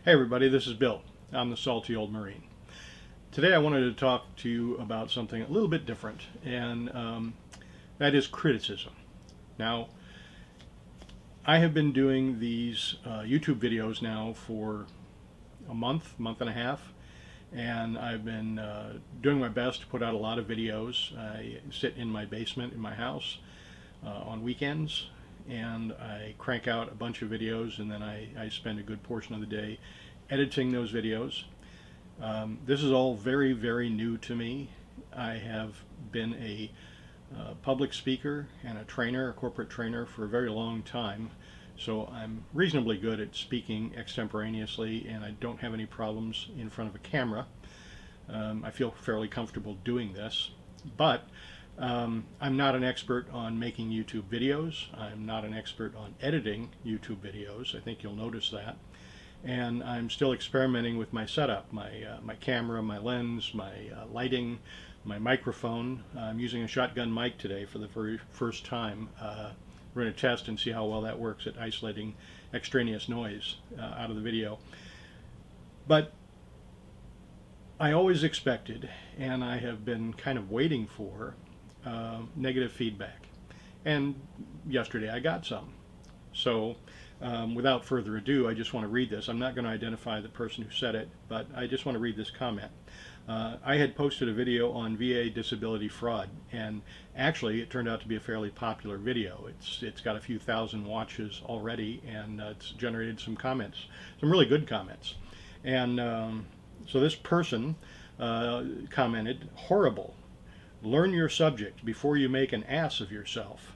Hey everybody, this is Bill. I'm the Salty Old Marine. Today I wanted to talk to you about something a little bit different, and that is criticism. Now, I have been doing these YouTube videos now for a month and a half, and I've been doing my best to put out a lot of videos. I sit in my basement in my house on weekends, and I crank out a bunch of videos, and then I spend a good portion of the day editing those videos. This is all very, very new to me. I have been a public speaker and a trainer, a corporate trainer, for a very long time, so I'm reasonably good at speaking extemporaneously, and I don't have any problems in front of a camera. I feel fairly comfortable doing this, but I'm not an expert on making YouTube videos. I'm not an expert on editing YouTube videos. I think you'll notice that. And I'm still experimenting with my setup, my camera, my lens, my lighting, my microphone. I'm using a shotgun mic today for the very first time. We're going to test and see how well that works at isolating extraneous noise out of the video. But I always expected, and I have been kind of waiting for, negative feedback. And yesterday I got some. So without further ado, I just want to read this. I'm not going to identify the person who said it, but I just want to read this comment. I had posted a video on VA disability fraud, and actually it turned out to be a fairly popular video. It's got a few thousand watches already, and it's generated some comments, some really good comments. And so this person commented, "Horrible. Learn your subject before you make an ass of yourself.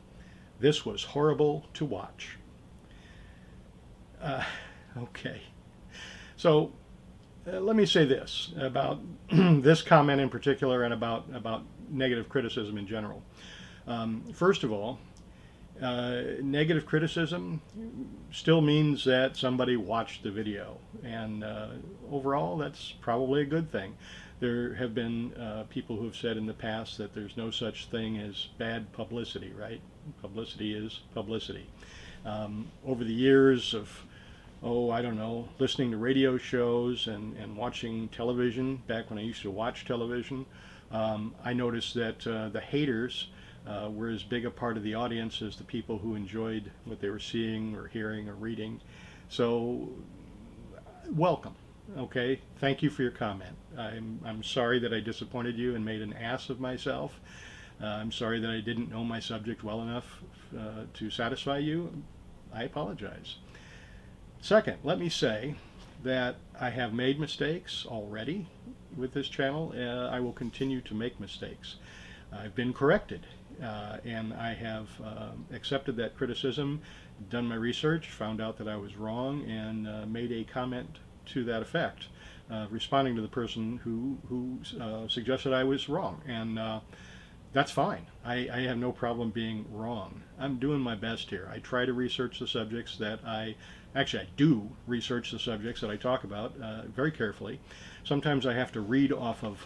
This was horrible to watch." Okay. So let me say this about this comment in particular, and about negative criticism in general. First of all, negative criticism still means that somebody watched the video, and overall that's probably a good thing. There have been people who have said in the past that there's no such thing as bad publicity, right? Publicity is publicity. Over the years of, I don't know, listening to radio shows and watching television, back when I used to watch television, I noticed that the haters were as big a part of the audience as the people who enjoyed what they were seeing or hearing or reading. So, welcome. Okay, thank you for your comment. I'm sorry that I disappointed you and made an ass of myself. I'm sorry that I didn't know my subject well enough to satisfy you. I apologize. Second, let me say that I have made mistakes already with this channel. I will continue to make mistakes. I've been corrected, and I have accepted that criticism, done my research, found out that I was wrong, and made a comment to that effect, responding to the person who suggested I was wrong. And that's fine. I have no problem being wrong. I'm doing my best here. I try to research the subjects that I do research the subjects that I talk about very carefully. Sometimes I have to read off of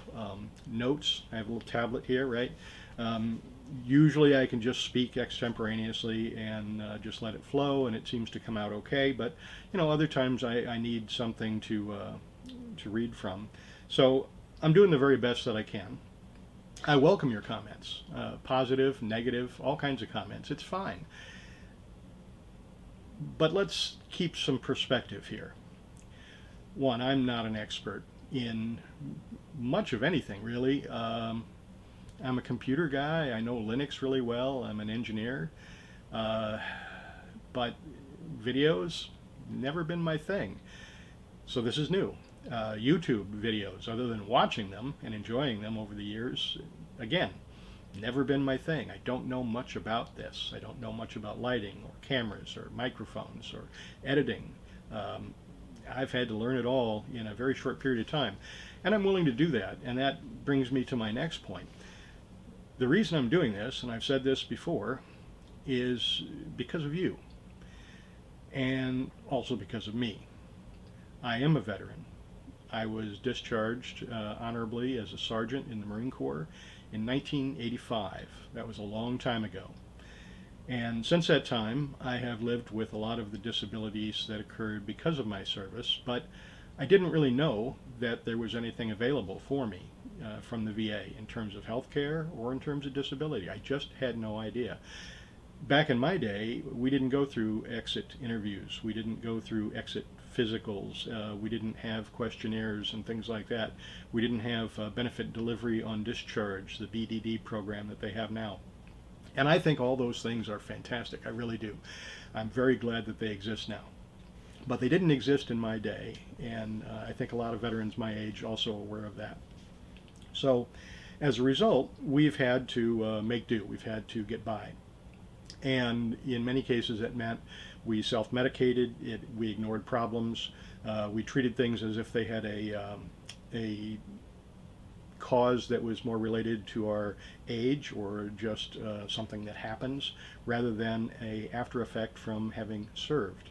notes. I have a little tablet here, right? Usually I can just speak extemporaneously and just let it flow, and it seems to come out okay. But other times I need something to read from. So I'm doing the very best that I can. I welcome your comments, positive, negative, all kinds of comments. It's fine. But let's keep some perspective here. One, I'm not an expert in much of anything, really. I'm a computer guy. I know Linux really well. I'm an engineer. But videos, never been my thing. So this is new. YouTube videos, other than watching them and enjoying them over the years, again, never been my thing. I don't know much about this. I don't know much about lighting or cameras or microphones or editing. I've had to learn it all in a very short period of time, and I'm willing to do that. And that brings me to my next point. The reason I'm doing this, and I've said this before, is because of you, and also because of me. I am a veteran. I was discharged honorably as a sergeant in the Marine Corps in 1985. That was a long time ago. And since that time, I have lived with a lot of the disabilities that occurred because of my service, but I didn't really know that there was anything available for me from the VA in terms of health care or in terms of disability. I just had no idea. Back in my day, we didn't go through exit interviews. We didn't go through exit physicals. We didn't have questionnaires and things like that. We didn't have benefit delivery on discharge, the BDD program that they have now. And I think all those things are fantastic. I really do. I'm very glad that they exist now. But they didn't exist in my day, and I think a lot of veterans my age also are aware of that. So as a result, we've had to make do. We've had to get by. And in many cases, it meant we self-medicated, we ignored problems, we treated things as if they had a cause that was more related to our age or just something that happens, rather than a after effect from having served.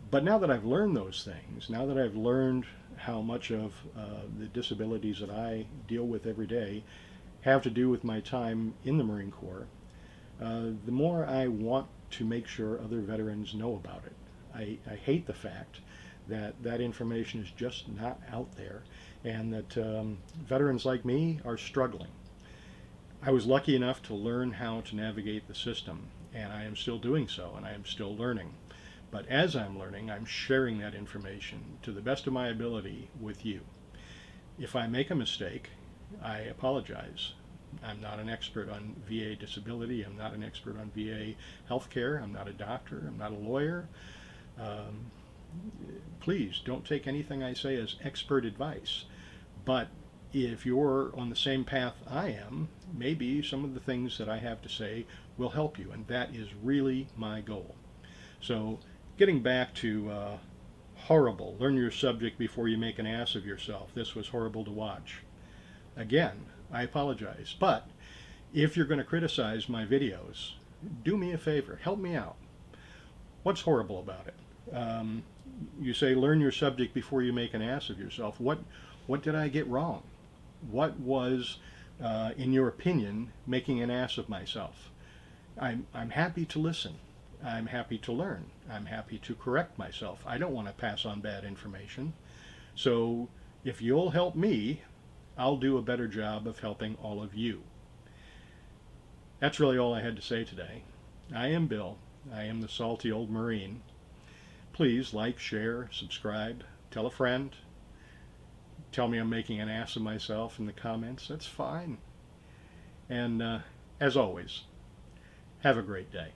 But now that I've learned those things, now that I've learned how much of the disabilities that I deal with every day have to do with my time in the Marine Corps, the more I want to make sure other veterans know about it. I hate the fact that that information is just not out there, and that veterans like me are struggling. I was lucky enough to learn how to navigate the system, and I am still doing so, and I am still learning. But as I'm learning, I'm sharing that information to the best of my ability with you. If I make a mistake, I apologize. I'm not an expert on VA disability. I'm not an expert on VA healthcare. I'm not a doctor. I'm not a lawyer. Please don't take anything I say as expert advice. But if you're on the same path I am, maybe some of the things that I have to say will help you, and that is really my goal. So getting back to horrible, learn your subject before you make an ass of yourself. This was horrible to watch. Again, I apologize, but if you're going to criticize my videos, do me a favor, help me out. What's horrible about it? You say learn your subject before you make an ass of yourself. What did I get wrong? What was, in your opinion, making an ass of myself? I'm happy to listen. I'm happy to learn. I'm happy to correct myself. I don't want to pass on bad information. So if you'll help me, I'll do a better job of helping all of you. That's really all I had to say today. I am Bill. I am the salty old Marine. Please like, share, subscribe, tell a friend. Tell me I'm making an ass of myself in the comments. That's fine. And as always, have a great day.